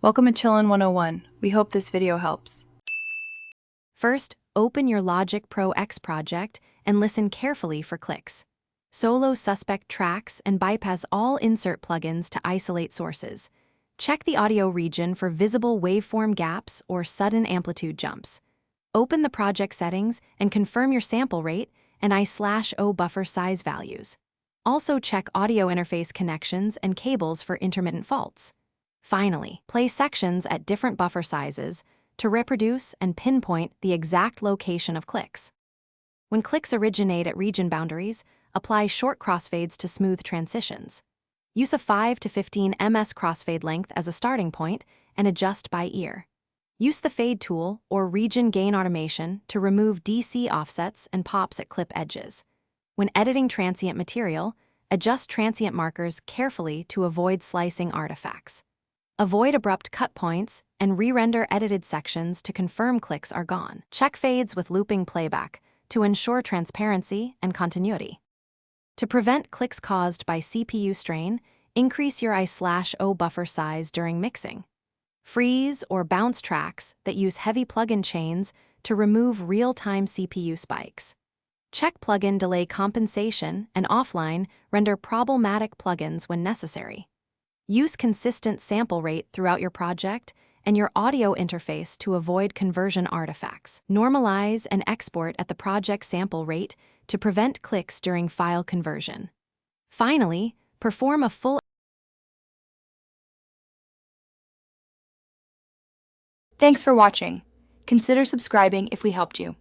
Welcome to Chillin' 101. We hope this video helps. First, open your Logic Pro X project and listen carefully for clicks. Solo suspect tracks and bypass all insert plugins to isolate sources. Check the audio region for visible waveform gaps or sudden amplitude jumps. Open the project settings and confirm your sample rate and I/O buffer size values. Also check audio interface connections and cables for intermittent faults. Finally, play sections at different buffer sizes to reproduce and pinpoint the exact location of clicks. When clicks originate at region boundaries, apply short crossfades to smooth transitions. Use a 5 to 15 ms crossfade length as a starting point and adjust by ear. Use the fade tool or region gain automation to remove DC offsets and pops at clip edges. When editing transient material, adjust transient markers carefully to avoid slicing artifacts. Avoid abrupt cut points and re-render edited sections to confirm clicks are gone. Check fades with looping playback to ensure transparency and continuity. To prevent clicks caused by CPU strain, increase your I/O buffer size during mixing. Freeze or bounce tracks that use heavy plugin chains to remove real-time CPU spikes. Check plugin delay compensation and offline render problematic plugins when necessary. Use consistent sample rate throughout your project and your audio interface to avoid conversion artifacts. Normalize and export at the project sample rate to prevent clicks during file conversion. Finally, perform a full. Thanks for watching. Consider subscribing if we helped you.